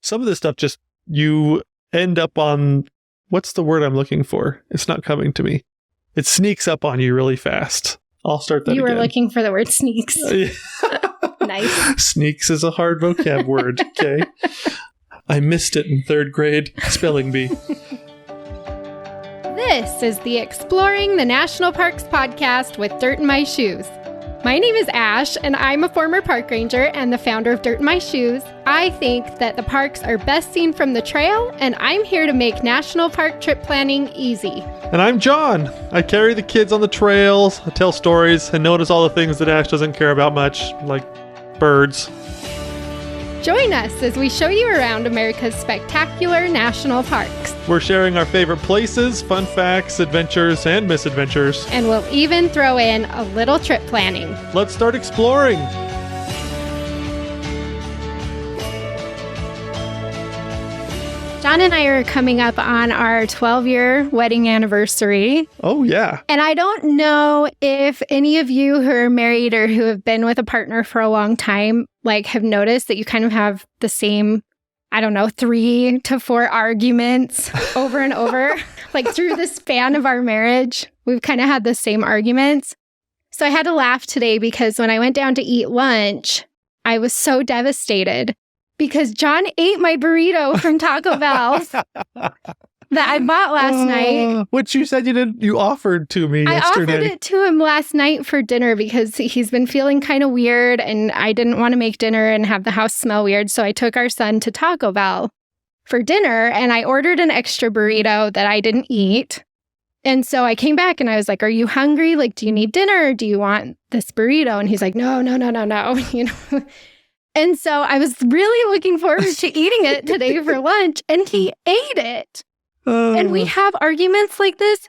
some of this stuff just, you end up on, what's the word I'm looking for? It's not coming to me. It sneaks up on you really fast. I'll start that again. You were looking for the word sneaks. Nice. Sneaks is a hard vocab word, okay? I missed it in 3rd grade spelling bee. This is the Exploring the National Parks podcast with Dirt in My Shoes. My name is Ash, and I'm a former park ranger and the founder of Dirt in My Shoes. I think that the parks are best seen from the trail, and I'm here to make national park trip planning easy. And I'm John. I carry the kids on the trails, I tell stories, and notice all the things that Ash doesn't care about much, like birds. Join us as we show you around America's spectacular national parks. We're sharing our favorite places, fun facts, adventures, and misadventures. And we'll even throw in a little trip planning. Let's start exploring. John and I are coming up on our 12-year wedding anniversary. Oh, yeah. And I don't know if any of you who are married or who have been with a partner for a long time, have noticed that you kind of have the same, 3 to 4 arguments over and over. Through the span of our marriage, we've kind of had the same arguments. So I had to laugh today because when I went down to eat lunch, I was so devastated. Because John ate my burrito from Taco Bell that I bought last night. Which you said you offered to me yesterday. I offered it to him last night for dinner because he's been feeling kind of weird and I didn't want to make dinner and have the house smell weird. So I took our son to Taco Bell for dinner and I ordered an extra burrito that I didn't eat. And so I came back and I was like, are you hungry? Do you need dinner? Or do you want this burrito? And he's like, no. And so I was really looking forward to eating it today for lunch, and he ate it. And we have arguments like this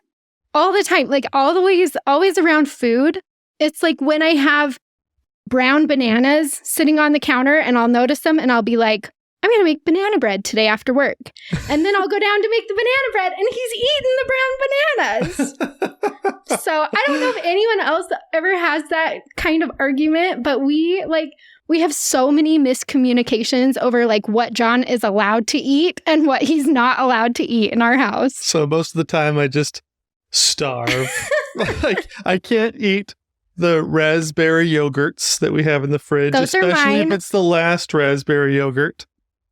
all the time, always around food. It's like when I have brown bananas sitting on the counter and I'll notice them and I'll be like, I'm going to make banana bread today after work. And then I'll go down to make the banana bread and he's eating the brown bananas. So I don't know if anyone else ever has that kind of argument, but we have so many miscommunications over what John is allowed to eat and what he's not allowed to eat in our house. So most of the time I just starve. I can't eat the raspberry yogurts that we have in the fridge, Those are especially mine. if it's the last raspberry yogurt.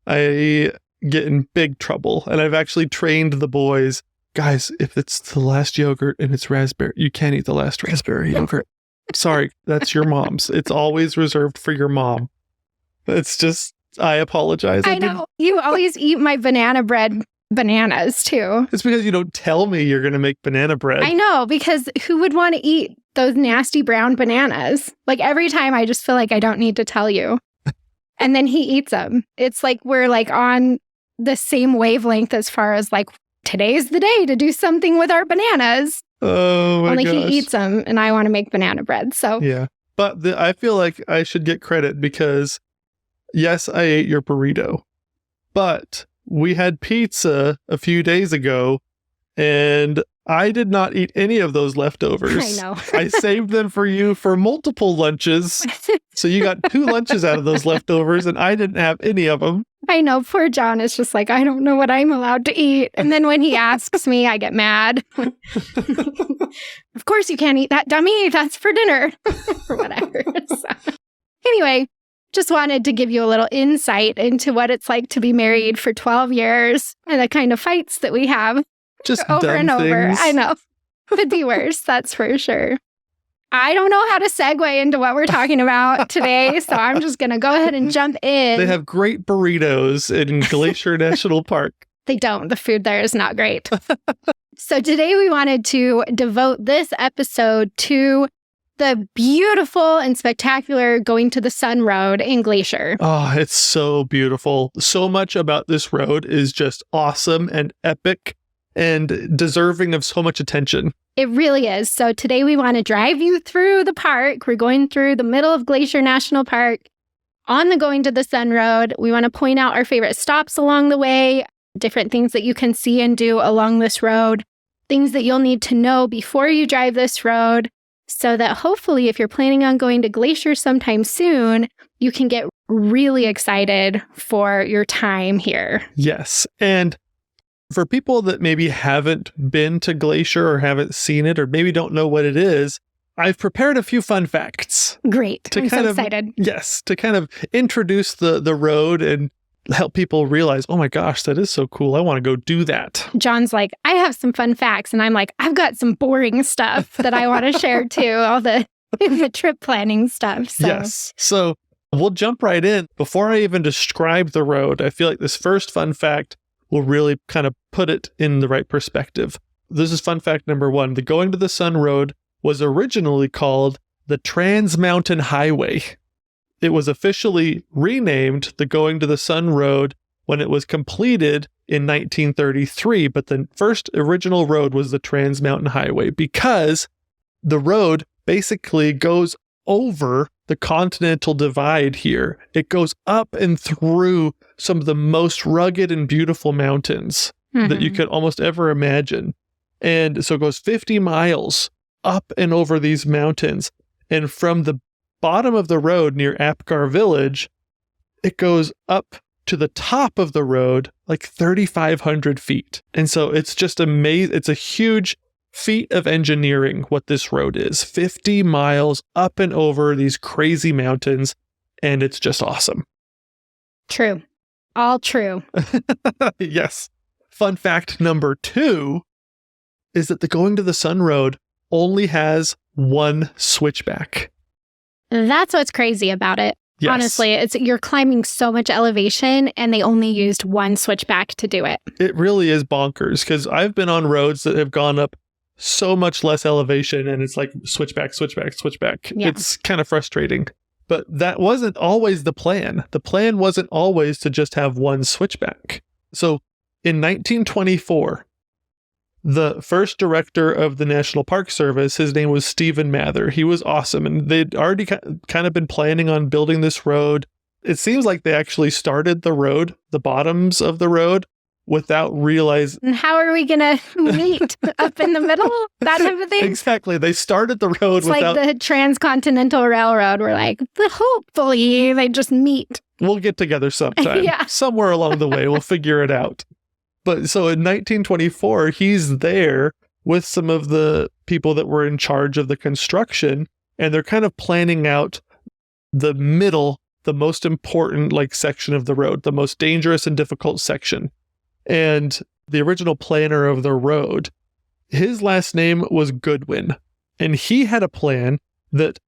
I get in big trouble. And I've actually trained the boys, guys, if it's the last yogurt and it's raspberry, you can't eat the last raspberry yogurt. Sorry, that's your mom's. It's always reserved for your mom. It's just, I apologize. I know. You always eat my banana bread bananas, too. It's because you don't tell me you're going to make banana bread. I know, because who would want to eat those nasty brown bananas? Every time I just feel like I don't need to tell you. And then he eats them. It's like we're on the same wavelength as far as today's the day to do something with our bananas. Oh my gosh. He eats them and I want to make banana bread. So yeah, but I feel like I should get credit because yes, I ate your burrito, but we had pizza a few days ago and I did not eat any of those leftovers. I know. I saved them for you for multiple lunches. So you got 2 lunches out of those leftovers and I didn't have any of them. I know. Poor John is just I don't know what I'm allowed to eat. And then when he asks me, I get mad. Of course you can't eat that, dummy. That's for dinner. Or whatever. So, anyway, just wanted to give you a little insight into what it's like to be married for 12 years and the kind of fights that we have. Just over dumb and over. things. I know. Could be worse, that's for sure. I don't know how to segue into what we're talking about today, so I'm just going to go ahead and jump in. They have great burritos in Glacier National Park. They don't. The food there is not great. So today we wanted to devote this episode to the beautiful and spectacular Going to the Sun Road in Glacier. Oh, it's so beautiful. So much about this road is just awesome and epic and deserving of so much attention. It really is. So today we want to drive you through the park. We're going through the middle of Glacier National Park on the Going to the Sun Road. We want to point out our favorite stops along the way, different things that you can see and do along this road, things that you'll need to know before you drive this road, so that hopefully if you're planning on going to Glacier sometime soon, you can get really excited for your time here. Yes. And for people that maybe haven't been to Glacier or haven't seen it or maybe don't know what it is, I've prepared a few fun facts. Great. I'm so excited. Yes, to kind of introduce the road and help people realize, oh my gosh, that is so cool. I want to go do that. John's like, I have some fun facts. And I'm like, I've got some boring stuff that I want to share too. All the trip planning stuff. So. Yes. So we'll jump right in. Before I even describe the road, I feel like this first fun fact will really kind of put it in the right perspective. This is fun fact number 1. The Going to the Sun Road was originally called the Trans Mountain Highway. It was officially renamed the Going to the Sun Road when it was completed in 1933, but the first original road was the Trans Mountain Highway because the road basically goes over the Continental Divide here. It goes up and through some of the most rugged and beautiful mountains that you could almost ever imagine. And so it goes 50 miles up and over these mountains. And from the bottom of the road near Apgar Village, it goes up to the top of the road like 3,500 feet. And so it's just amazing. It's a huge feat of engineering what this road is. 50 miles up and over these crazy mountains. And it's just awesome. True. All true. Yes. Fun fact number 2 is that the Going to the Sun Road only has one switchback. That's what's crazy about it. Yes. Honestly, you're climbing so much elevation and they only used one switchback to do it. It really is bonkers because I've been on roads that have gone up so much less elevation and it's like switchback, switchback, switchback. Yeah. It's kind of frustrating. But that wasn't always the plan. The plan wasn't always to just have one switchback. So in 1924, the first director of the National Park Service, his name was Stephen Mather. He was awesome. And they'd already kind of been planning on building this road. It seems like they actually started the road, the bottoms of the road, without realizing. And how are we going to meet up in the middle? That type of thing? Exactly. They started the road it's without. Like the Transcontinental Railroad. We're like, hopefully they just meet. We'll get together sometime. Yeah. Somewhere along the way, we'll figure it out. But so in 1924, he's there with some of the people that were in charge of the construction, and they're kind of planning out the middle, the most important section of the road, the most dangerous and difficult section. And the original planner of the road, his last name was Goodwin, and he had a plan that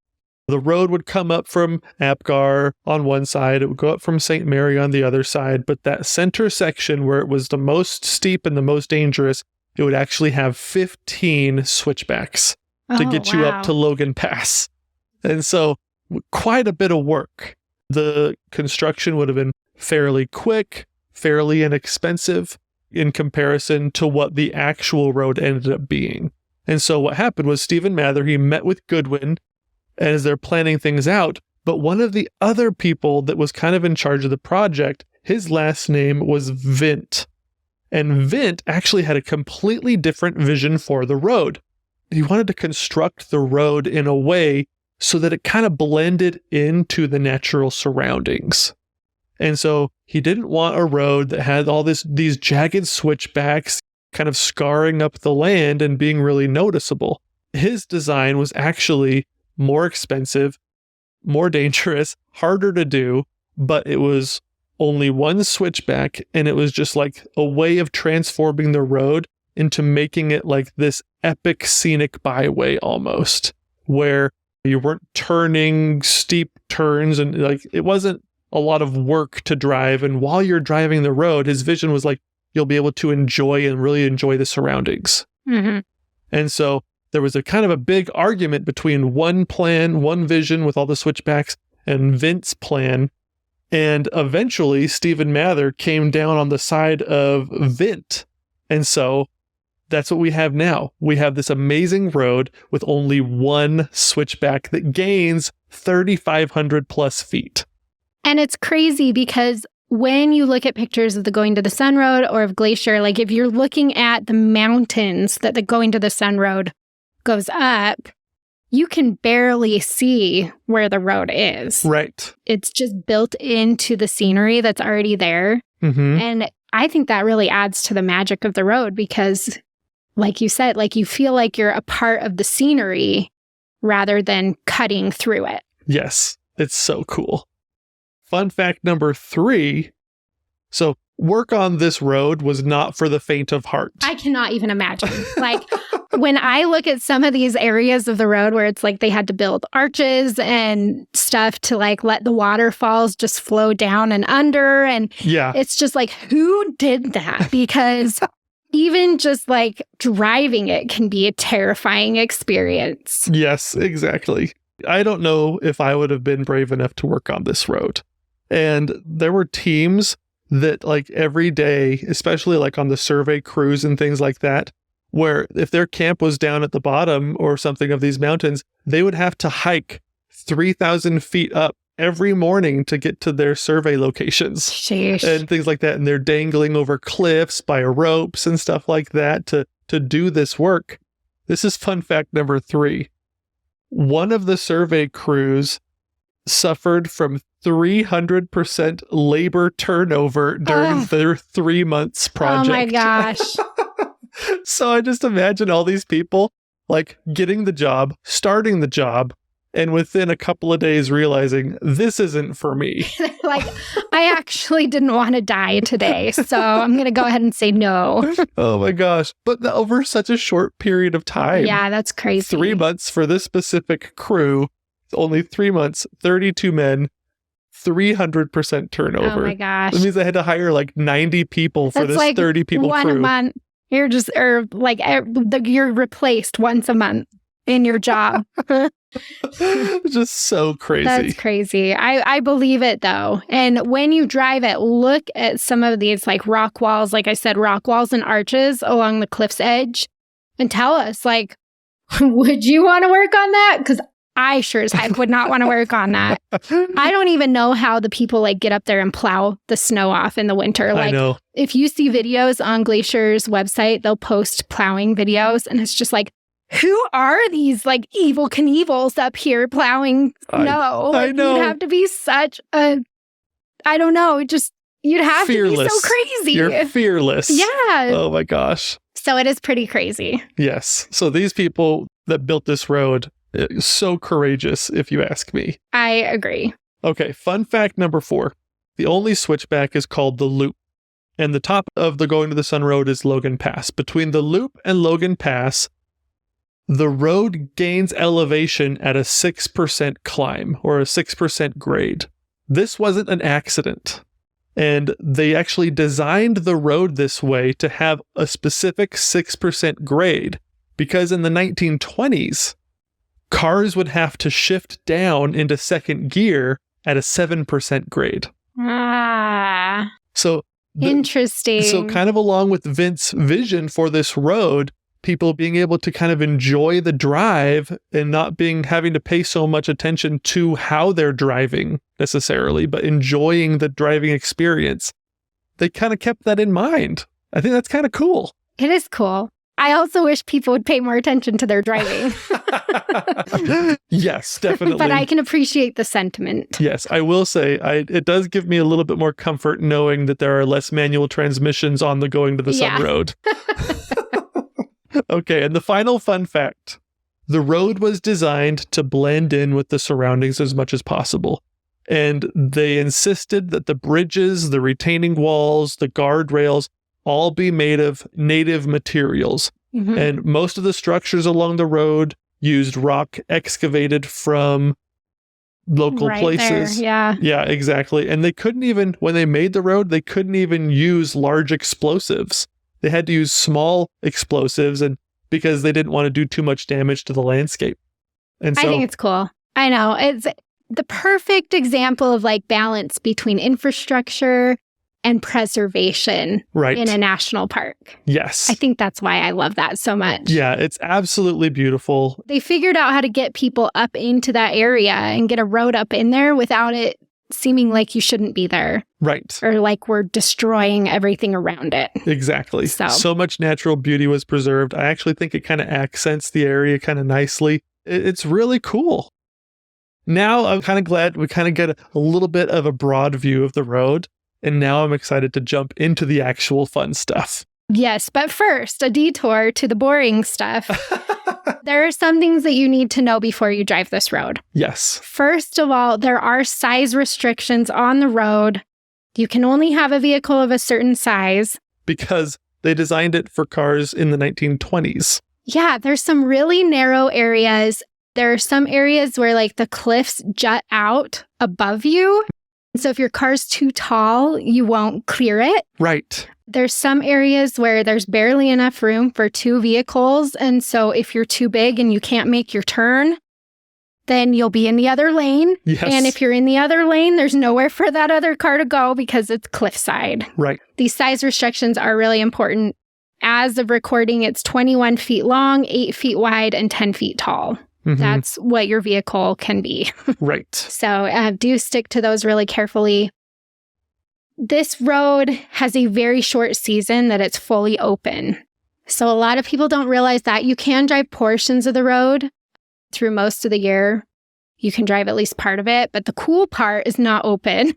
the road would come up from Apgar on one side, it would go up from St. Mary on the other side, but that center section where it was the most steep and the most dangerous, it would actually have 15 switchbacks to get you up to Logan Pass. And so quite a bit of work. The construction would have been fairly quick, fairly inexpensive in comparison to what the actual road ended up being. And so what happened was Stephen Mather, he met with Goodwin as they're planning things out, but one of the other people that was kind of in charge of the project, his last name was Vint. And Vint actually had a completely different vision for the road. He wanted to construct the road in a way so that it kind of blended into the natural surroundings. And so he didn't want a road that had all these jagged switchbacks kind of scarring up the land and being really noticeable. His design was actually more expensive, more dangerous, harder to do, but it was only one switchback, and it was just like a way of transforming the road into making it like this epic scenic byway almost, where you weren't turning steep turns and it wasn't a lot of work to drive. And while you're driving the road, his vision was like, you'll be able to enjoy and really enjoy the surroundings. Mm-hmm. And so there was a kind of a big argument between one plan, one vision with all the switchbacks, and Vint's plan. And eventually, Stephen Mather came down on the side of Vint. And so that's what we have now. We have this amazing road with only one switchback that gains 3,500 plus feet. And it's crazy because when you look at pictures of the Going to the Sun Road or of Glacier, if you're looking at the mountains that the Going to the Sun Road goes up, you can barely see where the road is. Right. It's just built into the scenery that's already there. Mm-hmm. And I think that really adds to the magic of the road because, like you said, like you feel like you're a part of the scenery rather than cutting through it. Yes, it's so cool. Fun fact number 3. So work on this road was not for the faint of heart. I cannot even imagine. Like when I look at some of these areas of the road where it's like they had to build arches and stuff to like let the waterfalls just flow down and under. And it's just like, who did that? Because even just like driving it can be a terrifying experience. Yes, exactly. I don't know if I would have been brave enough to work on this road. And there were teams that like every day, especially like on the survey crews and things like that, where if their camp was down at the bottom or something of these mountains, they would have to hike 3,000 feet up every morning to get to their survey locations. Sheesh. And things like that. And they're dangling over cliffs by ropes and stuff like that to do this work. This is fun fact number 3. One of the survey crews suffered from 300% labor turnover during their 3 months project. Oh my gosh. So I just imagine all these people like getting the job, starting the job, and within a couple of days realizing this isn't for me. Like, I actually didn't want to die today, so I'm going to go ahead and say no. Oh my gosh. But over such a short period of time. Yeah, that's crazy. 3 months for this specific crew, only 3 months, 32 men, 300% turnover. Oh my gosh. That means they had to hire like 90 people for this like 30 people one crew. A month. You're just, or like you're replaced once a month in your job. Just so crazy. That's crazy. I believe it though. And when you drive it, look at some of these like rock walls, like I said, rock walls and arches along the cliff's edge and tell us like, would you want to work on that? Because I sure as heck would not want to work on that. I don't even know how the people like get up there and plow the snow off in the winter. Like, I know. If you see videos on Glacier's website, they'll post plowing videos and it's just like, who are these like evil Knievels up here plowing snow? I know. You'd have to be such a, I don't know, just, you'd have fearless. to be so crazy. You're fearless. Yeah. Oh my gosh. So it is pretty crazy. Yes. So these people that built this road, so courageous, if you ask me. I agree. Okay, fun fact number 4. The only switchback is called the Loop. And the top of the Going to the Sun Road is Logan Pass. Between the Loop and Logan Pass, the road gains elevation at a 6% climb or a 6% grade. This wasn't an accident. And they actually designed the road this way to have a specific 6% grade because in the 1920s, cars would have to shift down into second gear at a 7% grade. Ah. So interesting. So kind of along with Vince's vision for this road, people being able to kind of enjoy the drive and not having to pay so much attention to how they're driving necessarily, but enjoying the driving experience. They kind of kept that in mind. I think that's kind of cool. It is cool. I also wish people would pay more attention to their driving. Yes, definitely. But I can appreciate the sentiment. Yes, I will say it does give me a little bit more comfort knowing that there are less manual transmissions on the Going to the Sun road. Okay, and the final fun fact. The road was designed to blend in with the surroundings as much as possible. And they insisted that the bridges, the retaining walls, the guardrails, all be made of native materials. Mm-hmm. And most of the structures along the road used rock excavated from local places. There, yeah. Yeah, exactly. And they couldn't even, when they made the road, they couldn't even use large explosives. They had to use small explosives and because they didn't want to do too much damage to the landscape. And so, I think it's cool. I know. It's the perfect example of like balance between infrastructure and preservation in a national park. Yes. I think that's why I love that so much. Yeah, it's absolutely beautiful. They figured out how to get people up into that area and get a road up in there without it seeming like you shouldn't be there. Right. Or like we're destroying everything around it. Exactly. So much natural beauty was preserved. I actually think it kind of accents the area kind of nicely. It's really cool. Now I'm kind of glad we kind of get a little bit of a broad view of the road. And now I'm excited to jump into the actual fun stuff. Yes, but first, a detour to the boring stuff. There are some things that you need to know before you drive this road. Yes. First of all, there are size restrictions on the road. You can only have a vehicle of a certain size. Because they designed it for cars in the 1920s. Yeah, there's some really narrow areas. There are some areas where like the cliffs jut out above you. So if your car's too tall, you won't clear it. Right. There's some areas where there's barely enough room for two vehicles. And so if you're too big and you can't make your turn, then you'll be in the other lane. Yes. And if you're in the other lane, there's nowhere for that other car to go because it's cliffside. Right. These size restrictions are really important. As of recording, it's 21 feet long, 8 feet wide, and 10 feet tall. Mm-hmm. That's what your vehicle can be. Right. So do stick to those really carefully. This road has a very short season that it's fully open. So a lot of people don't realize that. You can drive portions of the road through most of the year. You can drive at least part of it, but the cool part is not open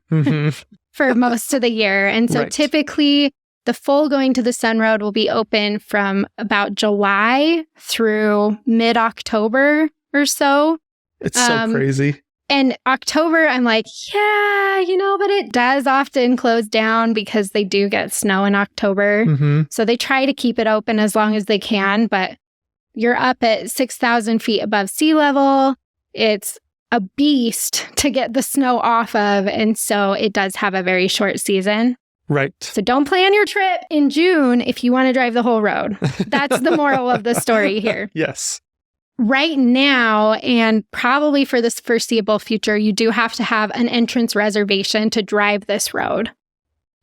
for most of the year. And so typically the full Going to the Sun Road will be open from about July through mid-October or so. It's so crazy. And October, I'm like, yeah, but it does often close down because they do get snow in October. Mm-hmm. So they try to keep it open as long as they can, but you're up at 6,000 feet above sea level. It's a beast to get the snow off of. And so it does have a very short season. Right. So don't plan your trip in June if you want to drive the whole road. That's the moral of the story here. Yes. Right now, and probably for this foreseeable future, you do have to have an entrance reservation to drive this road.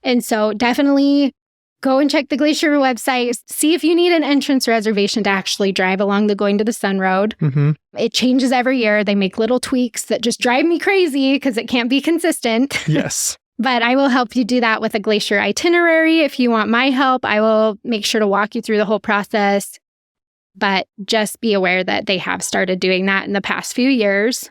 And so definitely go and check the Glacier website. See if you need an entrance reservation to actually drive along the Going to the Sun Road. Mm-hmm. It changes every year. They make little tweaks that just drive me crazy because it can't be consistent. Yes. But I will help you do that with a Glacier itinerary. If you want my help, I will make sure to walk you through the whole process. But just be aware that they have started doing that in the past few years.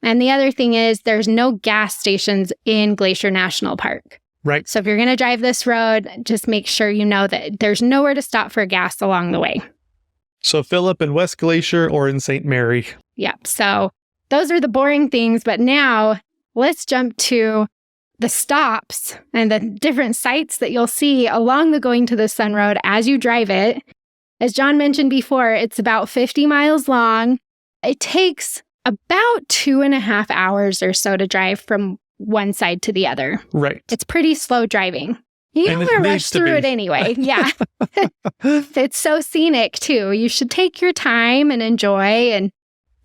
And the other thing is there's no gas stations in Glacier National Park. Right. So if you're going to drive this road, just make sure you know that there's nowhere to stop for gas along the way. So fill up in West Glacier or in St. Mary. Yep. So those are the boring things. But now let's jump to the stops and the different sites that you'll see along the Going to the Sun Road as you drive it. As John mentioned before, it's about 50 miles long. It takes about 2.5 hours or so to drive from one side to the other. Right. It's pretty slow driving. You don't want to rush through it anyway. Yeah. It's so scenic too. You should take your time and enjoy and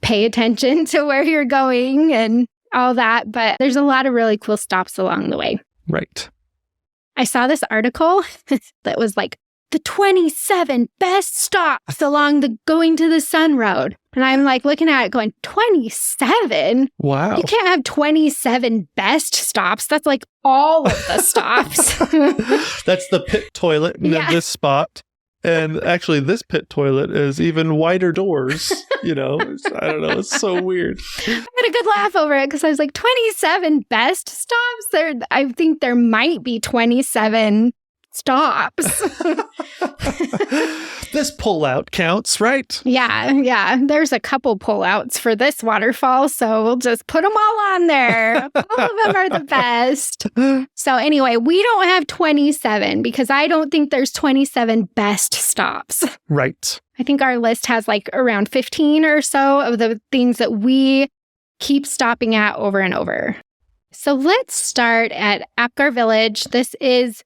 pay attention to where you're going and all that. But there's a lot of really cool stops along the way. Right. I saw this article that was like, the 27 best stops along the Going to the Sun Road. And I'm like looking at it going, 27? Wow. You can't have 27 best stops. That's like all of the stops. That's the pit toilet in this spot. And actually, this pit toilet is even wider doors. I don't know. It's so weird. I had a good laugh over it because I was like, 27 best stops? I think there might be 27 stops. This pullout counts, right? Yeah. There's a couple pullouts for this waterfall, so we'll just put them all on there. All of them are the best. So anyway, we don't have 27 because I don't think there's 27 best stops. Right. I think our list has like around 15 or so of the things that we keep stopping at over and over. So let's start at Apgar Village. This is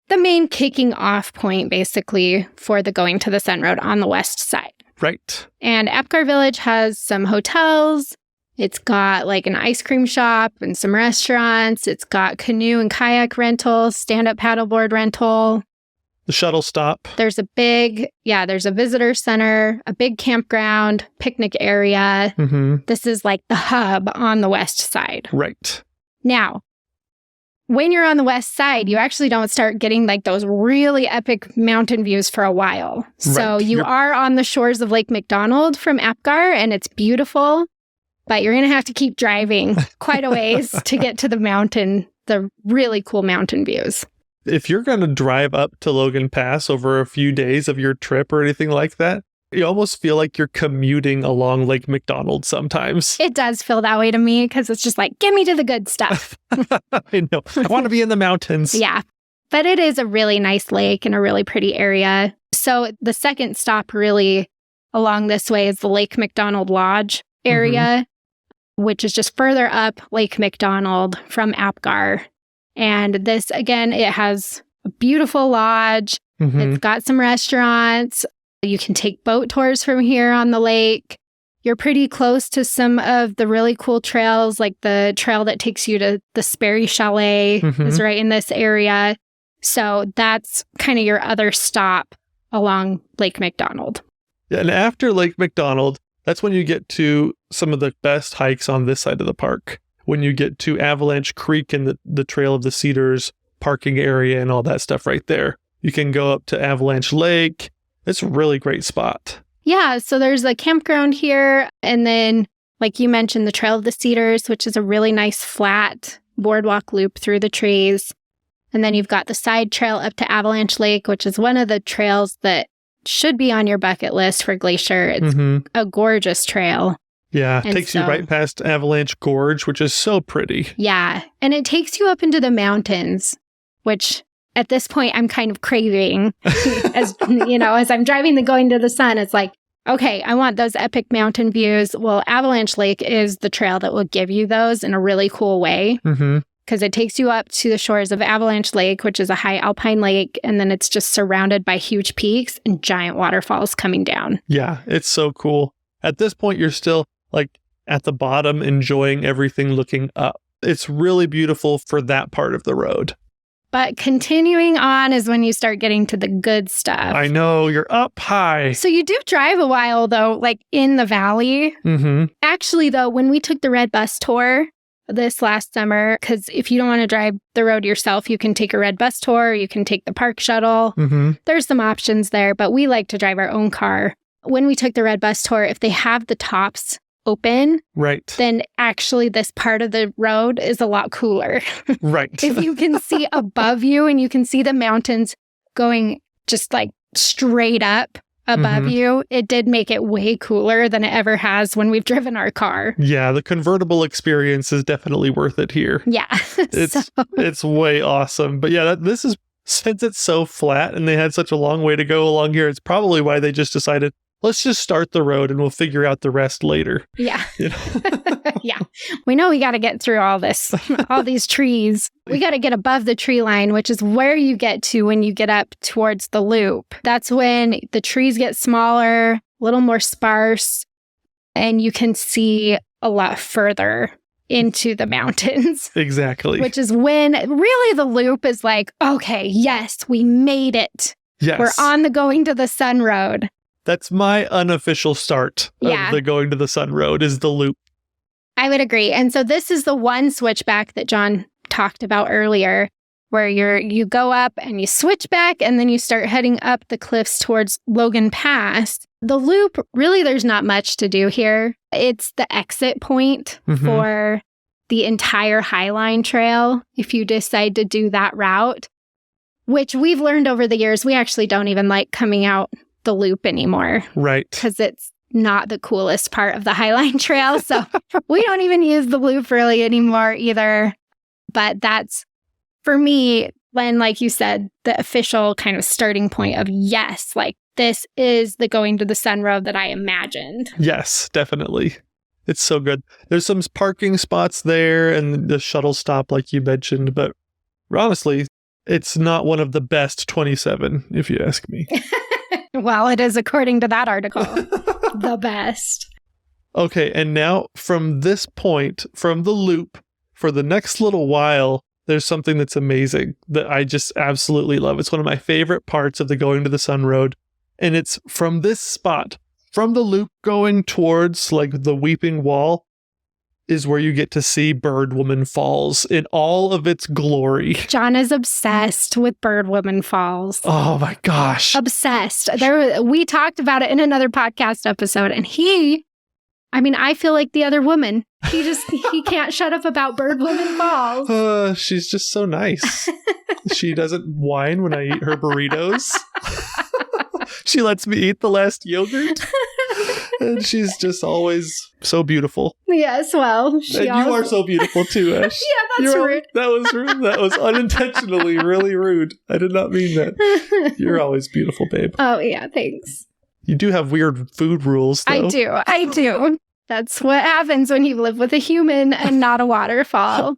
the main kicking off point, basically, for the Going to the Sun Road on the west side. Right. And Apgar Village has some hotels. It's got like an ice cream shop and some restaurants. It's got canoe and kayak rentals, stand-up paddleboard rental. The shuttle stop. There's a visitor center, a big campground, picnic area. Mm-hmm. This is like the hub on the west side. Right. Now, when you're on the west side, you actually don't start getting like those really epic mountain views for a while. So you are on the shores of Lake McDonald from Apgar, and it's beautiful, but you're going to have to keep driving quite a ways to get to the really cool mountain views. If you're going to drive up to Logan Pass over a few days of your trip or anything like that, you almost feel like you're commuting along Lake McDonald sometimes. It does feel that way to me because it's just like, get me to the good stuff. I know. I want to be in the mountains. Yeah. But it is a really nice lake and a really pretty area. So the second stop really along this way is the Lake McDonald Lodge area, which is just further up Lake McDonald from Apgar. And this, again, it has a beautiful lodge. It's got some restaurants. You can take boat tours from here on the lake. You're pretty close to some of the really cool trails, like the trail that takes you to the Sperry Chalet is right in this area. So that's kind of your other stop along Lake McDonald. Yeah, and after Lake McDonald, that's when you get to some of the best hikes on this side of the park. When you get to Avalanche Creek and the Trail of the Cedars parking area and all that stuff right there. You can go up to Avalanche Lake. It's a really great spot. Yeah, so there's a campground here. And then, like you mentioned, the Trail of the Cedars, which is a really nice flat boardwalk loop through the trees. And then you've got the side trail up to Avalanche Lake, which is one of the trails that should be on your bucket list for Glacier. It's a gorgeous trail. Yeah, it takes you right past Avalanche Gorge, which is so pretty. Yeah, and it takes you up into the mountains, which at this point I'm kind of craving. As I'm driving Going to the Sun, it's like, okay, I want those epic mountain views. Well, Avalanche Lake is the trail that will give you those in a really cool way. Because it takes you up to the shores of Avalanche Lake, which is a high alpine lake, and then it's just surrounded by huge peaks and giant waterfalls coming down. Yeah, it's so cool. At this point, you're still like at the bottom enjoying everything looking up. It's really beautiful for that part of the road. But continuing on is when you start getting to the good stuff. I know, you're up high. So you do drive a while, though, like in the valley. Actually, though, when we took the Red Bus tour this last summer, because if you don't want to drive the road yourself, you can take a Red Bus tour, you can take the park shuttle. There's some options there, but we like to drive our own car. When we took the Red Bus tour, if they have the tops open, then actually this part of the road is a lot cooler. If you can see above you and you can see the mountains going just like straight up above you, it did make it way cooler than it ever has when we've driven our car. Yeah, the convertible experience is definitely worth it here. Yeah. It's way awesome. But yeah, this is, since it's so flat and they had such a long way to go along here, it's probably why they just decided, let's just start the road and we'll figure out the rest later. Yeah. Yeah. We know we got to get through all this, all these trees. We got to get above the tree line, which is where you get to when you get up towards the loop. That's when the trees get smaller, a little more sparse, and you can see a lot further into the mountains. Exactly. Which is when really the loop is like, okay, yes, we made it. Yes. We're on the Going to the Sun road. That's my unofficial start of the Going to the Sun road is the loop. I would agree. And so this is the one switchback that John talked about earlier, where you go up and you switch back and then you start heading up the cliffs towards Logan Pass. The loop, really, there's not much to do here. It's the exit point for the entire Highline Trail if you decide to do that route, which we've learned over the years, we actually don't even like coming out the loop anymore. Right. Because it's not the coolest part of the Highline Trail. So we don't even use the loop really anymore either. But that's, for me, when, like you said, the official kind of starting point of, yes, like this is the Going to the Sun road that I imagined. Yes, definitely. It's so good. There's some parking spots there and the shuttle stop like you mentioned, but honestly, it's not one of the best 27, if you ask me. Well, it is according to that article. The best. Okay, and now from this point, from the loop, for the next little while, there's something that's amazing that I just absolutely love. It's one of my favorite parts of the Going to the Sun road. And it's from this spot, from the loop going towards like the Weeping Wall. is where you get to see Birdwoman Falls in all of its glory. John is obsessed with Birdwoman Falls. Oh my gosh. Obsessed. We talked about it in another podcast episode, and I feel like the other woman. He can't shut up about Birdwoman Falls. She's just so nice. She doesn't whine when I eat her burritos. She lets me eat the last yogurt. And she's just always so beautiful. Yes, well, you are so beautiful too, Ash. Yeah, that's rude. That was rude. That was unintentionally really rude. I did not mean that. You're always beautiful, babe. Oh, yeah, thanks. You do have weird food rules, though. I do. That's what happens when you live with a human and not a waterfall.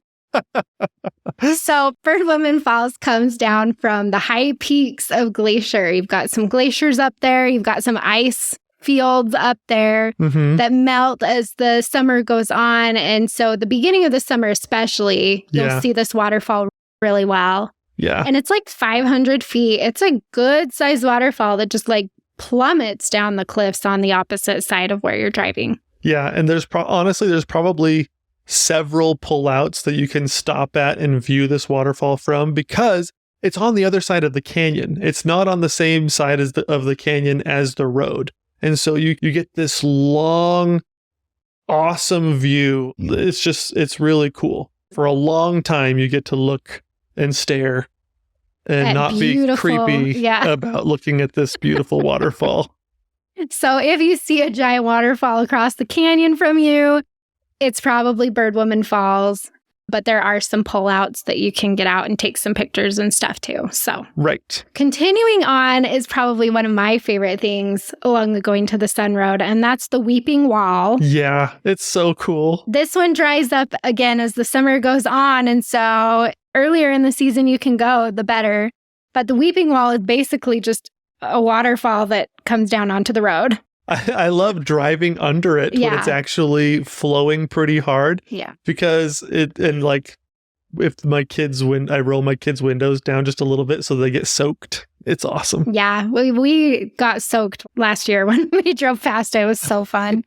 So Birdwoman Falls comes down from the high peaks of Glacier. You've got some glaciers up there. You've got some ice fields up there that melt as the summer goes on. And so the beginning of the summer especially, you'll see this waterfall really well. Yeah. And it's like 500 feet. It's a good sized waterfall that just like plummets down the cliffs on the opposite side of where you're driving. Yeah. And there's probably several pullouts that you can stop at and view this waterfall from, because it's on the other side of the canyon. It's not on the same side of the canyon as the road. And so you get this long, awesome view. It's really cool. For a long time, you get to look and stare and not be creepy about looking at this beautiful waterfall. So if you see a giant waterfall across the canyon from you, it's probably Birdwoman Falls. But there are some pullouts that you can get out and take some pictures and stuff too. So right. Continuing on is probably one of my favorite things along the Going to the Sun Road, and that's the Weeping Wall. Yeah, it's so cool. This one dries up again as the summer goes on, and so earlier in the season you can go, the better. But the Weeping Wall is basically just a waterfall that comes down onto the road. I love driving under it when it's actually flowing pretty hard. Yeah. Because if I roll my kids' windows down just a little bit so they get soaked. It's awesome. Yeah. We got soaked last year when we drove past it. It was so fun.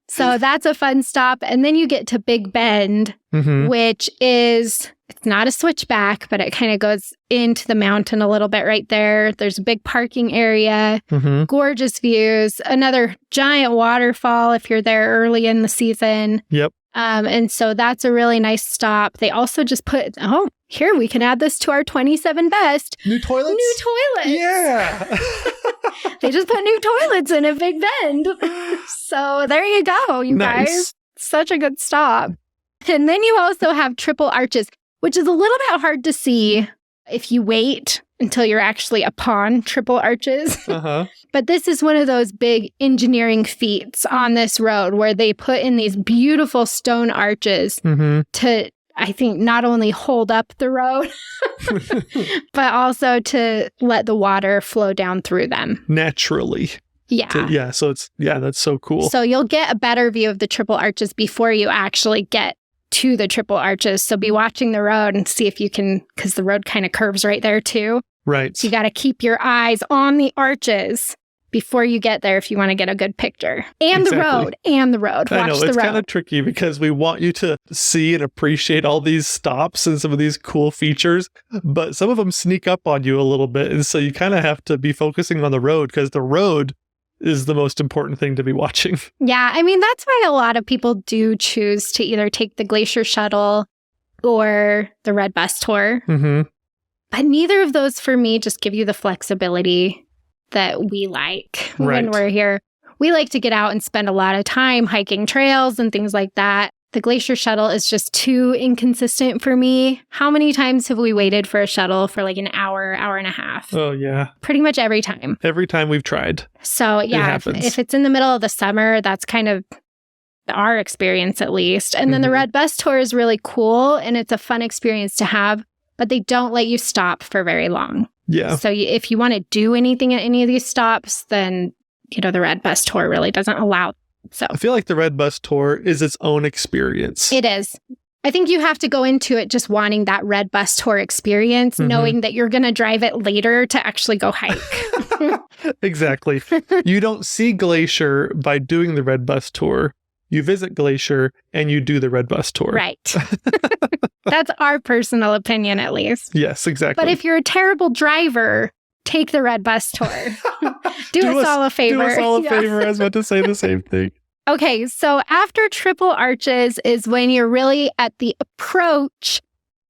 So that's a fun stop. And then you get to Big Bend, which is, it's not a switchback, but it kind of goes into the mountain a little bit right there. There's a big parking area, gorgeous views, another giant waterfall if you're there early in the season. Yep. And so that's a really nice stop. They also just put, here, we can add this to our 27 best. New toilets? New toilets. Yeah. They just put new toilets in at Big Bend. So there you go, you guys. Such a good stop. And then you also have Triple Arches, which is a little bit hard to see if you wait until you're actually upon Triple Arches. But this is one of those big engineering feats on this road where they put in these beautiful stone arches to, I think, not only hold up the road, but also to let the water flow down through them. Naturally. Yeah. So that's so cool. So you'll get a better view of the Triple Arches before you actually get to the Triple Arches. So be watching the road and see if you can, because the road kind of curves right there too. Right. So you got to keep your eyes on the arches before you get there if you want to get a good picture. And the road. Watch I know, the it's road. kind of tricky because we want you to see and appreciate all these stops and some of these cool features, but some of them sneak up on you a little bit. And so you kind of have to be focusing on the road because the road is the most important thing to be watching. Yeah, I mean, that's why a lot of people do choose to either take the Glacier Shuttle or the Red Bus Tour. But neither of those, for me, just give you the flexibility that we like when we're here. We like to get out and spend a lot of time hiking trails and things like that. The Glacier Shuttle is just too inconsistent for me. How many times have we waited for a shuttle for like an hour, hour and a half? Oh, yeah. Pretty much every time. Every time we've tried. So, yeah, if it's in the middle of the summer, that's kind of our experience at least. And then the Red Bus Tour is really cool and it's a fun experience to have, but they don't let you stop for very long. Yeah. So if you want to do anything at any of these stops, then, the Red Bus Tour really doesn't allow. So I feel like the Red Bus Tour is its own experience. It is. I think you have to go into it just wanting that Red Bus Tour experience, knowing that you're going to drive it later to actually go hike. Exactly. You don't see Glacier by doing the Red Bus Tour. you visit Glacier, and you do the red bus tour. Right. That's our personal opinion, at least. Yes, exactly. But if you're a terrible driver, take the red bus tour. do us all a favor. Do us all a favor. I was about to say the same thing. Okay, so after Triple Arches is when you're really at the approach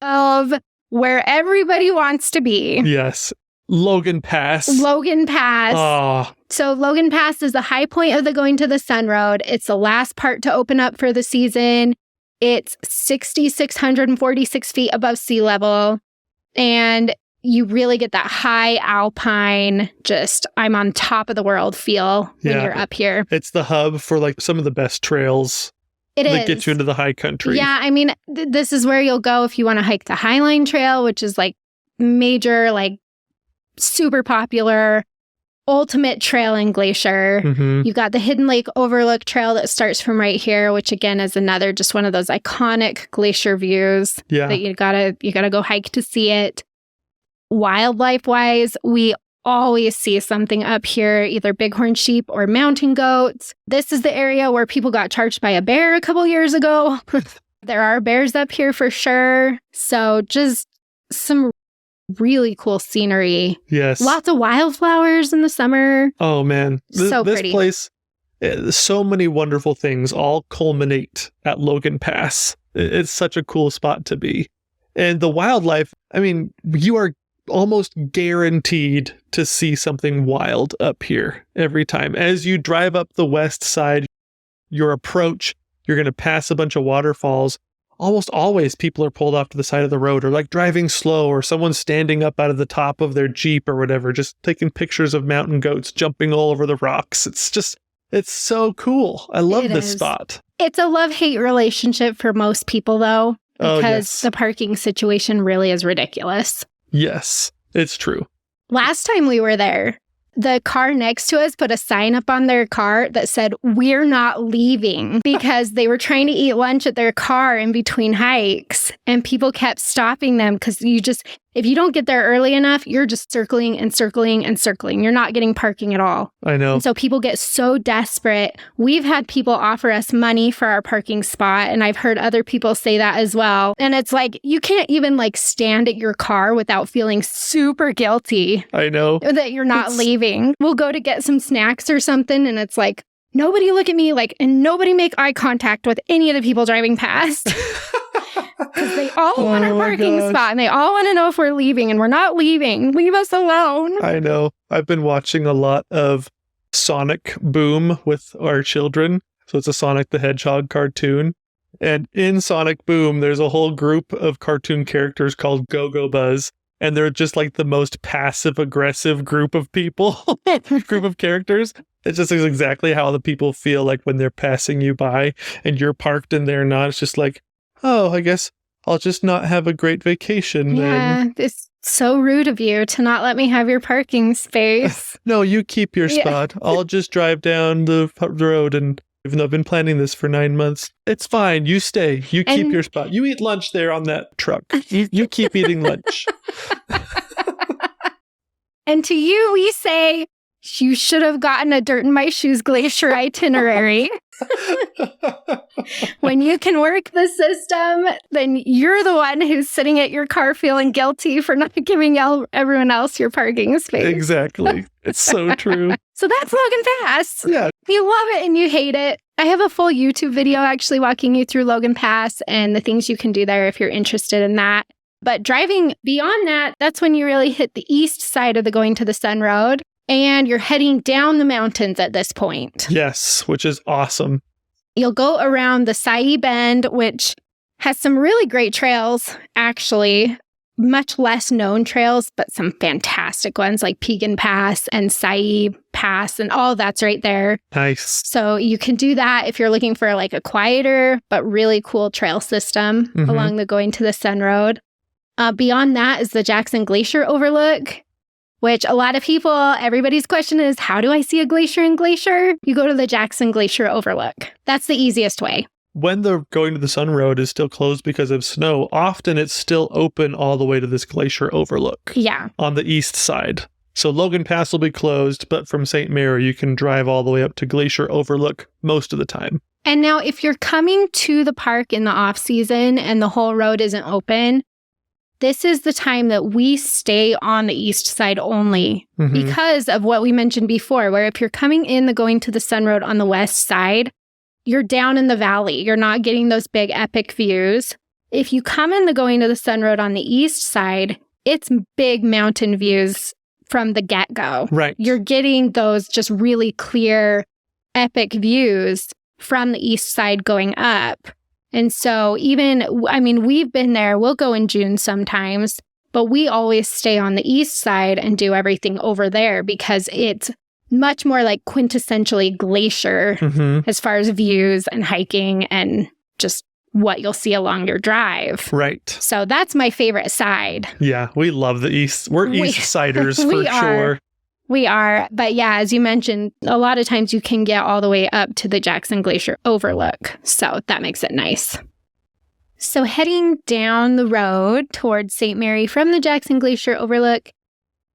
of where everybody wants to be. Yes. Logan Pass. Logan Pass. Oh. So Logan Pass is the high point of the Going to the Sun Road. It's the last part to open up for the season. It's 6,646 feet above sea level. And you really get that high alpine, just I'm on top of the world feel when you're up here. It's the hub for like some of the best trails. That get you into the high country. Yeah, I mean, this is where you'll go if you want to hike the Highline Trail, which is like major, like super popular, ultimate trail in Glacier. Mm-hmm. You've got the Hidden Lake Overlook Trail that starts from right here, which again is another just one of those iconic glacier views that you gotta go hike to see it. Wildlife wise, we always see something up here, either bighorn sheep or mountain goats. This is the area where people got charged by a bear a couple years ago. There are bears up here for sure. So just some really cool scenery. Yes. Lots of wildflowers in the summer. Oh, man. So this pretty. Place, so many wonderful things all culminate at Logan Pass. It's such a cool spot to be. And the wildlife, I mean, you are almost guaranteed to see something wild up here every time. As you drive up the west side, your approach, you're going to pass a bunch of waterfalls. Almost always people are pulled off to the side of the road or like driving slow or someone's standing up out of the top of their Jeep or whatever, just taking pictures of mountain goats jumping all over the rocks. It's so cool. I love this spot. It's a love-hate relationship for most people though, because the parking situation really is ridiculous. Yes, it's true. Last time we were there, the car next to us put a sign up on their car that said, "We're not leaving," because they were trying to eat lunch at their car in between hikes. And people kept stopping them because if you don't get there early enough, you're just circling and circling and circling. You're not getting parking at all. I know. And so people get so desperate. We've had people offer us money for our parking spot, and I've heard other people say that as well. And it's like, you can't even like stand at your car without feeling super guilty. I know. That you're not leaving. We'll go to get some snacks or something, and it's like, nobody look at me, and nobody make eye contact with any of the people driving past. Because they all want our parking spot, and they all want to know if we're leaving, and we're not leaving. Leave us alone. I know. I've been watching a lot of Sonic Boom with our children. So it's a Sonic the Hedgehog cartoon. And in Sonic Boom, there's a whole group of cartoon characters called Go-Go Buzz. And they're just like the most passive-aggressive group of people, group of characters. It just is exactly how the people feel like when they're passing you by and you're parked and they're not. It's just like, oh, I guess I'll just not have a great vacation then. Yeah, it's so rude of you to not let me have your parking space. No, you keep your spot. I'll just drive down the road, and even though I've been planning this for 9 months, it's fine. You stay. You keep your spot. You eat lunch there on that truck. You keep eating lunch. And to you, we say, you should have gotten a Dirt in My Shoes Glacier itinerary. When you can work the system, then you're the one who's sitting at your car feeling guilty for not giving everyone else your parking space. Exactly. It's so true. So that's Logan Pass. Yeah. You love it and you hate it. I have a full YouTube video actually walking you through Logan Pass and the things you can do there if you're interested in that. But driving beyond that, that's when you really hit the east side of the Going to the Sun Road. And you're heading down the mountains at this point. Yes, which is awesome. You'll go around the Sai Bend, which has some really great trails, actually. Much less known trails, but some fantastic ones like Pegan Pass and Sai Pass, and all that's right there. Nice. So you can do that if you're looking for like a quieter but really cool trail system along the Going to the Sun Road. Beyond that is the Jackson Glacier Overlook, which a lot of people, everybody's question is, how do I see a glacier in Glacier? You go to the Jackson Glacier Overlook. That's the easiest way. When the Going to the Sun Road is still closed because of snow, often it's still open all the way to this Glacier Overlook. Yeah. On the east side. So Logan Pass will be closed, but from St. Mary, you can drive all the way up to Glacier Overlook most of the time. And now if you're coming to the park in the off season and the whole road isn't open, this is the time that we stay on the east side only because of what we mentioned before, where if you're coming in going to the Sun Road on the west side, you're down in the valley. You're not getting those big epic views. If you come in going to the Sun Road on the east side, it's big mountain views from the get-go. Right. You're getting those just really clear, epic views from the east side going up. And so we've been there. We'll go in June sometimes, but we always stay on the east side and do everything over there because it's much more like quintessentially glacier as far as views and hiking and just what you'll see along your drive. Right. So that's my favorite side. Yeah, we love the east. We're east siders for sure. We are. But yeah, as you mentioned, a lot of times you can get all the way up to the Jackson Glacier overlook. So that makes it nice. So heading down the road towards St. Mary from the Jackson Glacier overlook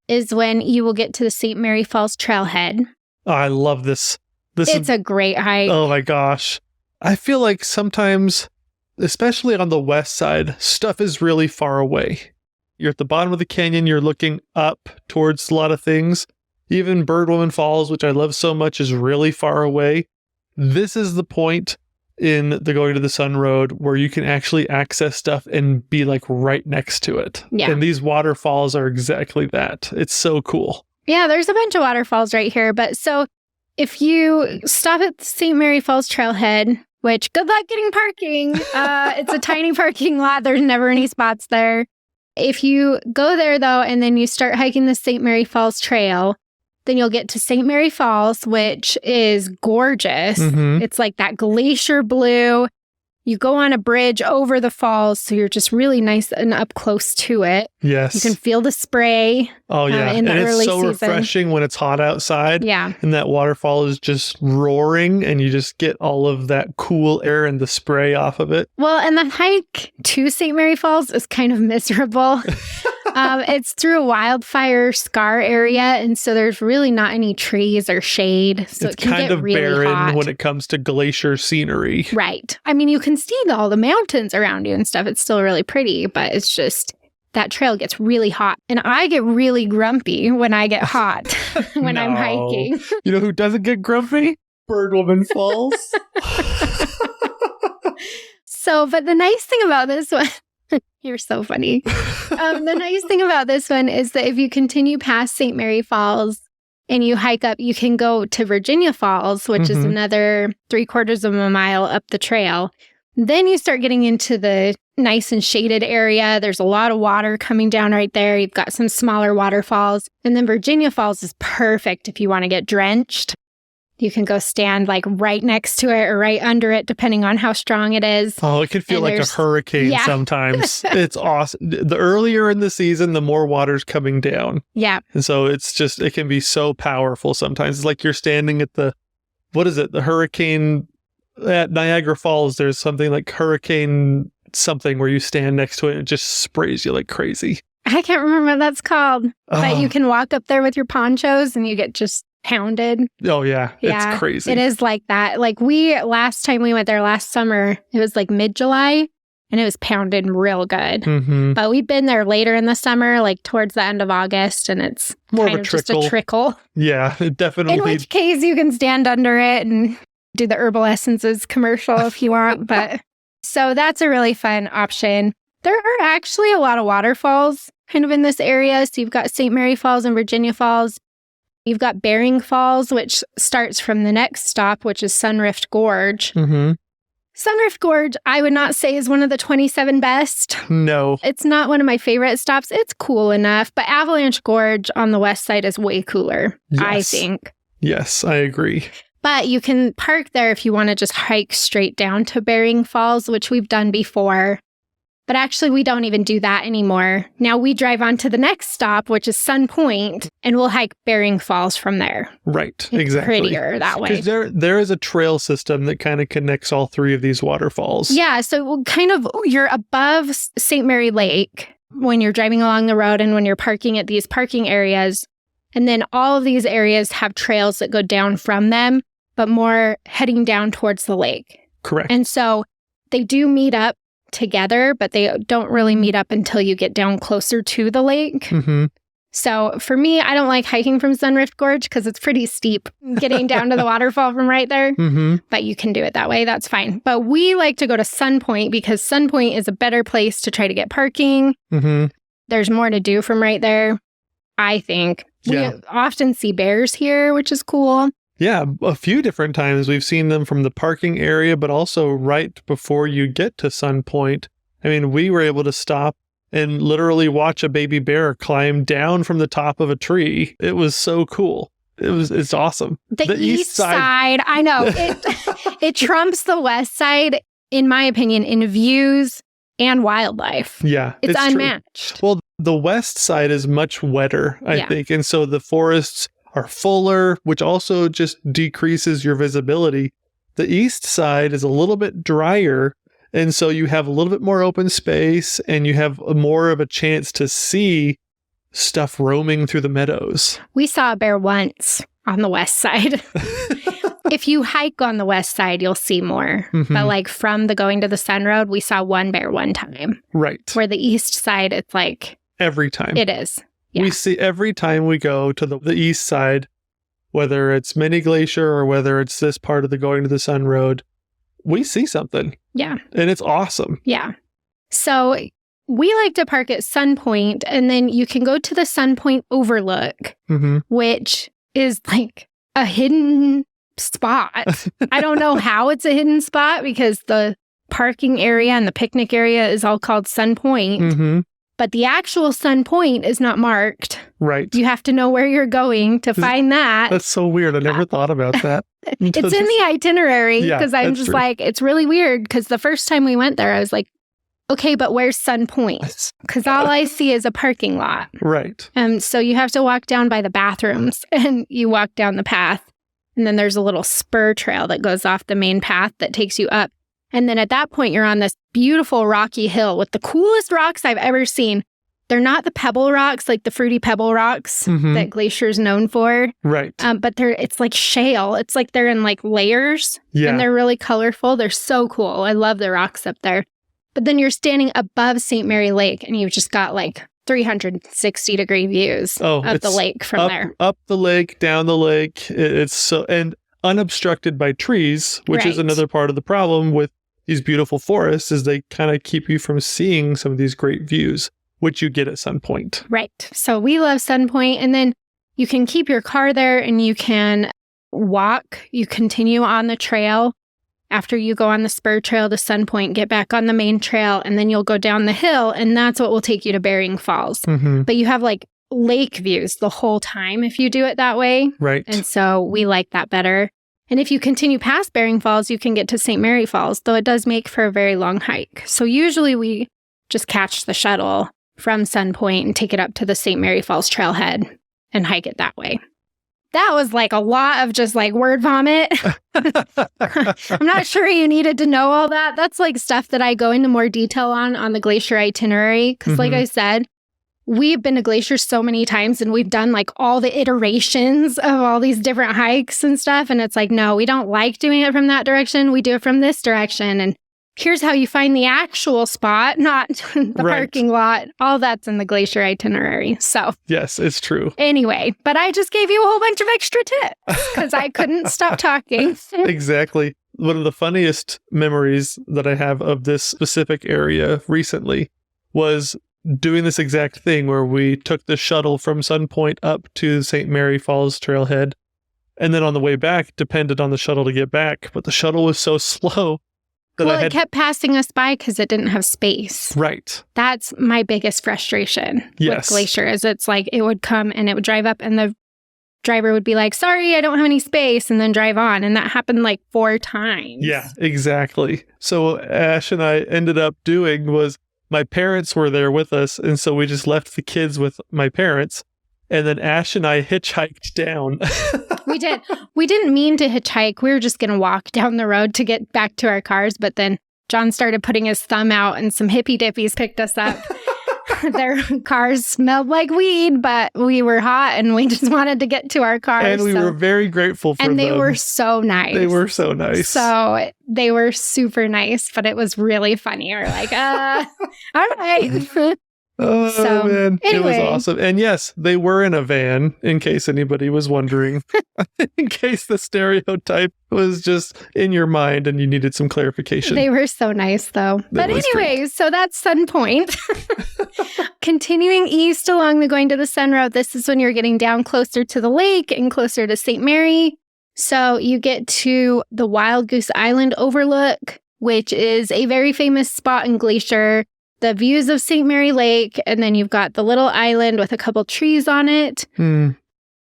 is when you will get to the St. Mary Falls trailhead. Oh, I love this. It's a great hike. Oh my gosh. I feel like sometimes, especially on the west side, stuff is really far away. You're at the bottom of the canyon, you're looking up towards a lot of things. Even Birdwoman Falls, which I love so much, is really far away. This is the point in the Going to the Sun Road where you can actually access stuff and be like right next to it. Yeah. And these waterfalls are exactly that. It's so cool. Yeah, there's a bunch of waterfalls right here. But so if you stop at the St. Mary Falls trailhead, which good luck getting parking. It's a tiny parking lot. There's never any spots there. If you go there, though, and then you start hiking the St. Mary Falls Trail, then you'll get to St. Mary Falls, which is gorgeous. It's like that glacier blue. You go on a bridge over the falls, so you're just really nice and up close to it. Yes. You can feel the spray. Oh, yeah. In the and early it's so season. refreshing when it's hot outside. Yeah. And that waterfall is just roaring, and you just get all of that cool air and the spray off of it. Well, and the hike to St. Mary Falls is kind of miserable. It's through a wildfire scar area, and so there's really not any trees or shade. So it's it can kind get of really barren hot. when it comes to glacier scenery. Right. I mean, you can see all the mountains around you and stuff. It's still really pretty, but it's just that trail gets really hot. And I get really grumpy when I get hot when I'm hiking. You know who doesn't get grumpy? Birdwoman Falls. But the nice thing about this one, you're so funny. The nice thing about this one is that if you continue past St. Mary Falls and you hike up, you can go to Virginia Falls, which is another 3/4 of a mile up the trail. Then you start getting into the nice and shaded area. There's a lot of water coming down right there. You've got some smaller waterfalls. And then Virginia Falls is perfect if you want to get drenched. You can go stand like right next to it or right under it, depending on how strong it is. Oh, it can feel like a hurricane sometimes. It's awesome. The earlier in the season, the more water's coming down. Yeah. And so it can be so powerful sometimes. It's like you're standing at the hurricane at Niagara Falls. There's something like hurricane something where you stand next to it and it just sprays you like crazy. I can't remember what that's called. But you can walk up there with your ponchos and you get just pounded. Oh, yeah. It's crazy. It is like that. Like last time we went there last summer, it was like mid-July and it was pounded real good. But we've been there later in the summer, like towards the end of August, and it's more kind of just a trickle. Yeah, it definitely. In which case you can stand under it and do the Herbal Essences commercial if you want. But so that's a really fun option. There are actually a lot of waterfalls kind of in this area. So you've got St. Mary Falls and Virginia Falls. You've got Bering Falls, which starts from the next stop, which is Sunrift Gorge. Sunrift Gorge, I would not say is one of the 27 best. No. It's not one of my favorite stops. It's cool enough, but Avalanche Gorge on the west side is way cooler, I think. Yes, I agree. But you can park there if you want to just hike straight down to Bering Falls, which we've done before. But actually, we don't even do that anymore. Now we drive on to the next stop, which is Sun Point, and we'll hike Bering Falls from there. Right, it's exactly. Prettier that way. Because there is a trail system that kind of connects all three of these waterfalls. Yeah, so kind of you're above St. Mary Lake when you're driving along the road and when you're parking at these parking areas. And then all of these areas have trails that go down from them. but more heading down towards the lake. Correct. And so they do meet up together, but they don't really meet up until you get down closer to the lake. Mm-hmm. So for me, I don't like hiking from Sunrift Gorge because it's pretty steep getting down to the waterfall from right there. Mm-hmm. But you can do it that way. That's fine. But we like to go to Sun Point because Sun Point is a better place to try to get parking. Mm-hmm. There's more to do from right there, I think. Yeah. We often see bears here, which is cool. Yeah, a few different times we've seen them from the parking area, but also right before you get to Sun Point. I mean, we were able to stop and literally watch a baby bear climb down from the top of a tree. It was so cool. It's awesome. The east side, I know. It trumps the west side, in my opinion, in views and wildlife. Yeah. It's unmatched. True. Well, the west side is much wetter, I think. And so the forests are fuller, which also just decreases your visibility. The east side is a little bit drier, and so you have a little bit more open space, and you have more of a chance to see stuff roaming through the meadows. We saw a bear once on the west side. If you hike on the west side, you'll see more. Mm-hmm. But like from the Going to the Sun Road, we saw one bear one time. Right. Where the east side, it's like... Every time. It is. Yeah. We see every time we go to the east side, whether it's Mini Glacier or whether it's this part of the Going to the Sun Road, we see something. Yeah. And it's awesome. Yeah. So we like to park at Sun Point, and then you can go to the Sun Point Overlook, which is like a hidden spot. I don't know how it's a hidden spot because the parking area and the picnic area is all called Sun Point. Mm-hmm. But the actual Sun Point is not marked. Right. You have to know where you're going to find that. That's so weird. I never thought about that. It's in the itinerary because I'm just true. like, it's really weird because the first time we went there, I was like, okay, but where's Sun Point? Because all I see is a parking lot. Right. So you have to walk down by the bathrooms and you walk down the path. And then there's a little spur trail that goes off the main path that takes you up. And then at that point, you're on this beautiful rocky hill with the coolest rocks I've ever seen. They're not the pebble rocks, like the fruity pebble rocks that Glacier's known for. Right. But it's like shale. It's like they're in like layers. Yeah. And they're really colorful. They're so cool. I love the rocks up there. But then you're standing above St. Mary Lake and you've just got like 360-degree views of the lake from there. Up the lake, down the lake. It's so, and unobstructed by trees, which is another part of the problem with these beautiful forests, is they kind of keep you from seeing some of these great views, which you get at Sun Point. Right. So we love Sun Point, and then you can keep your car there and you can walk. You continue on the trail. After you go on the spur trail to Sun Point, get back on the main trail, and then you'll go down the hill, and that's what will take you to Bering Falls. Mm-hmm. But you have like lake views the whole time if you do it that way. Right. And so we like that better. And if you continue past Bering Falls, you can get to St. Mary Falls, though it does make for a very long hike. So usually we just catch the shuttle from Sun Point and take it up to the St. Mary Falls trailhead and hike it that way. That was like a lot of just like word vomit. I'm not sure you needed to know all that. That's like stuff that I go into more detail on the Glacier itinerary. Because like I said, we've been to Glacier so many times and we've done like all the iterations of all these different hikes and stuff. And it's like, no, we don't like doing it from that direction. We do it from this direction. And here's how you find the actual spot, not the parking lot. All that's in the Glacier itinerary. So yes, it's true. Anyway, but I just gave you a whole bunch of extra tips because I couldn't stop talking. Exactly. One of the funniest memories that I have of this specific area recently was doing this exact thing where we took the shuttle from Sun Point up to St. Mary Falls trailhead. And then on the way back, depended on the shuttle to get back. But the shuttle was so slow that it kept passing us by because it didn't have space. Right. That's my biggest frustration with Glacier is it's like it would come and it would drive up and the driver would be like, sorry, I don't have any space, and then drive on. And that happened like 4 times. Yeah, exactly. So Ash and I ended up doing was my parents were there with us. And so we just left the kids with my parents. And then Ash and I hitchhiked down. We did. We didn't mean to hitchhike. We were just going to walk down the road to get back to our cars. But then John started putting his thumb out and some hippy dippies picked us up. Their cars smelled like weed, but we were hot and we just wanted to get to our cars. And we were very grateful for them. And they were so nice. They were so nice. So they were super nice, but it was really funny. We were like, all right. Oh, man. Anyway. It was awesome. And yes, they were in a van, in case anybody was wondering. In case the stereotype was just in your mind and you needed some clarification. They were so nice, though. But anyway, so that's Sun Point. Continuing east along the Going to the Sun route, this is when you're getting down closer to the lake and closer to St. Mary. So you get to the Wild Goose Island overlook, which is a very famous spot in Glacier. The views of St. Mary Lake, and then you've got the little island with a couple trees on it.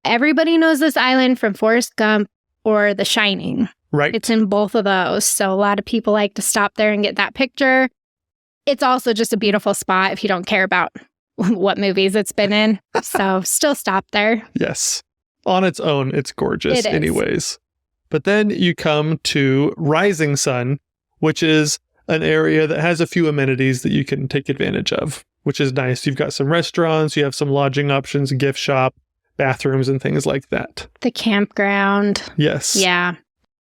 Everybody knows this island from Forrest Gump or The Shining. Right. It's in both of those. So a lot of people like to stop there and get that picture. It's also just a beautiful spot if you don't care about what movies it's been in. So still stop there. Yes. On its own, it's gorgeous It is. anyways. But then you come to Rising Sun, which is an area that has a few amenities that you can take advantage of, which is nice. You've got some restaurants, you have some lodging options, a gift shop, bathrooms, and things like that. The campground. Yes. Yeah.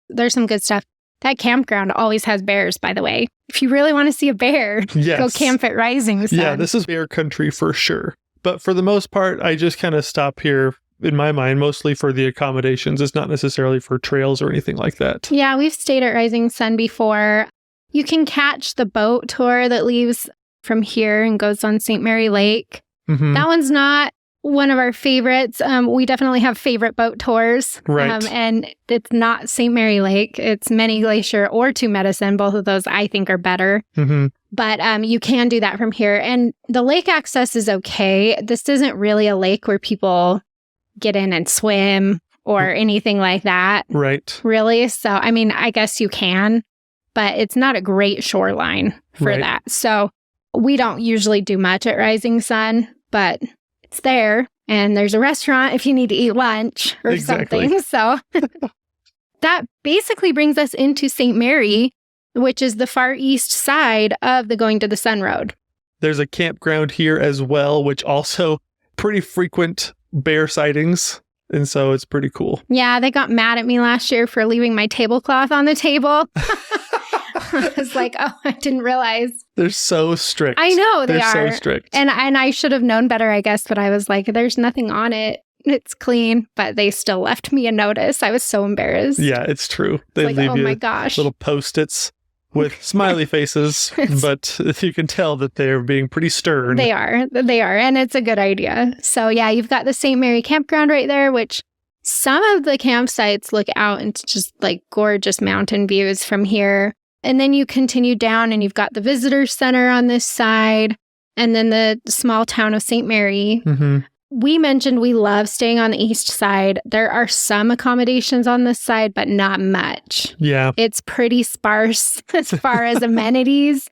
There's some good stuff. That campground always has bears, by the way. If you really want to see a bear, go camp at Rising Sun. Yeah, this is bear country for sure. But for the most part, I just kind of stop here, in my mind, mostly for the accommodations. It's not necessarily for trails or anything like that. Yeah, we've stayed at Rising Sun before. You can catch the boat tour that leaves from here and goes on St. Mary Lake. That one's not one of our favorites. We definitely have favorite boat tours. Right. And it's not St. Mary Lake. It's Many Glacier or Two Medicine. Both of those I think are better. But you can do that from here. And the lake access is okay. This isn't really a lake where people get in and swim or anything like that. Right. Really. So, I mean, I guess you can. But it's not a great shoreline for that. So we don't usually do much at Rising Sun, but it's there. And there's a restaurant if you need to eat lunch or something. So that basically brings us into St. Mary, which is the far east side of the Going to the Sun Road. There's a campground here as well, which also pretty frequent bear sightings. And so it's pretty cool. Yeah, they got mad at me last year for leaving my tablecloth on the table. I was like, oh, I didn't realize. They're so strict. I know they are. They're so strict. And I should have known better, I guess. But I was like, there's nothing on it. It's clean. But they still left me a notice. I was so embarrassed. Yeah, it's true. They leave oh you my gosh. little Post-its with smiley faces. But you can tell that they're being pretty stern. They are. And it's a good idea. So yeah, you've got the St. Mary campground right there, which some of the campsites look out into just like gorgeous mountain views from here. And then you continue down and you've got the visitor center on this side and then the small town of St. Mary. We mentioned we love staying on the east side. There are some accommodations on this side, but not much. Yeah. It's pretty sparse as far as amenities.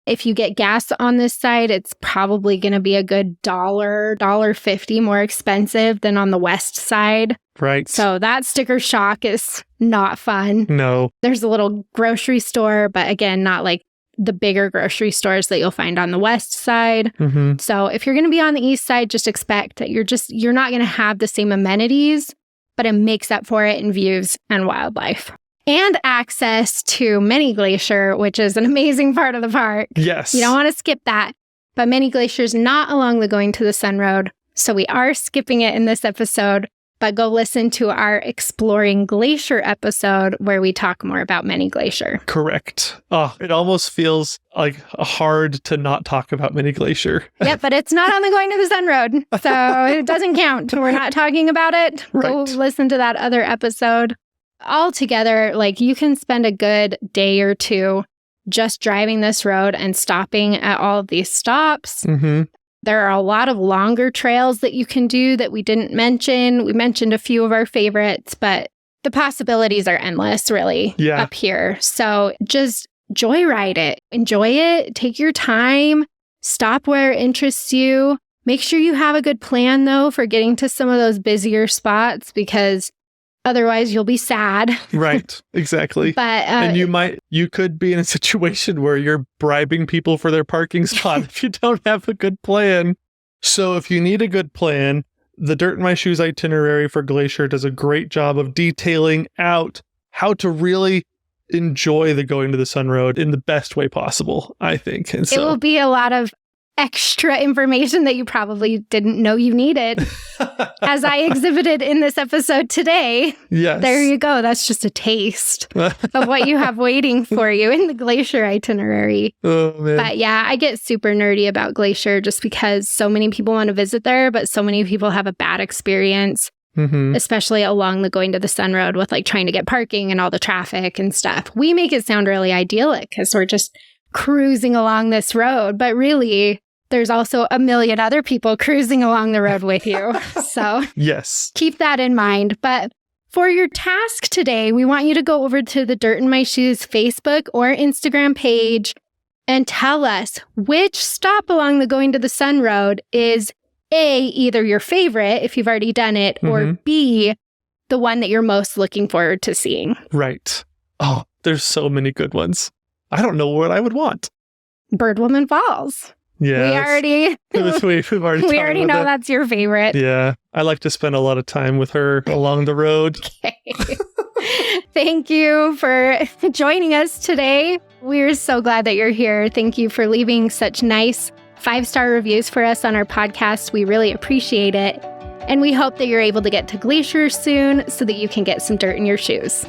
If you get gas on this side, it's probably going to be a good $1.50 more expensive than on the west side. Right. So that sticker shock is not fun. No. There's a little grocery store, but again, not like the bigger grocery stores that you'll find on the west side. So if you're going to be on the east side, just expect that you're not going to have the same amenities, but it makes up for it in views and wildlife. And access to Many Glacier, which is an amazing part of the park. Yes. You don't want to skip that. But Many Glacier is not along the Going to the Sun Road, so we are skipping it in this episode. But go listen to our Exploring Glacier episode where we talk more about Many Glacier. Correct. Oh, it almost feels like hard to not talk about Many Glacier. Yep, but it's not on the Going to the Sun Road, so it doesn't count. We're not talking about it. Right. Go listen to that other episode. Altogether, like you can spend a good day or two just driving this road and stopping at all of these stops. There are a lot of longer trails that you can do that we didn't mention. We mentioned a few of our favorites, but the possibilities are endless, really, up here. So just joyride it. Enjoy it. Take your time. Stop where it interests you. Make sure you have a good plan, though, for getting to some of those busier spots because Otherwise, you'll be sad. Right. Exactly. But and you could be in a situation where you're bribing people for their parking spot if you don't have a good plan. So if you need a good plan, the Dirt in My Shoes itinerary for Glacier does a great job of detailing out how to really enjoy the going to the sun road in the best way possible, I think. And so it will be a lot of extra information that you probably didn't know you needed, as I exhibited in this episode today. Yes. There you go. That's just a taste of what you have waiting for you in the Glacier itinerary. Oh, man. But yeah, I get super nerdy about Glacier just because so many people want to visit there, but so many people have a bad experience, especially along the going to the sun road with like trying to get parking and all the traffic and stuff. We make it sound really idyllic because we're just cruising along this road, but really there's also a million other people cruising along the road with you. So yes, keep that in mind. But for your task today, we want you to go over to the Dirt in My Shoes Facebook or Instagram page and tell us which stop along the going to the sun road is A, either your favorite if you've already done it, or B, the one that you're most looking forward to seeing. Right. Oh, there's so many good ones. I don't know what I would want. Birdwoman Falls. Yeah. We've already know that's your favorite. Yeah. I like to spend a lot of time with her along the road. Okay. Thank you for joining us today. We're so glad that you're here. Thank you for leaving such nice 5-star reviews for us on our podcast. We really appreciate it. And we hope that you're able to get to Glacier soon so that you can get some dirt in your shoes.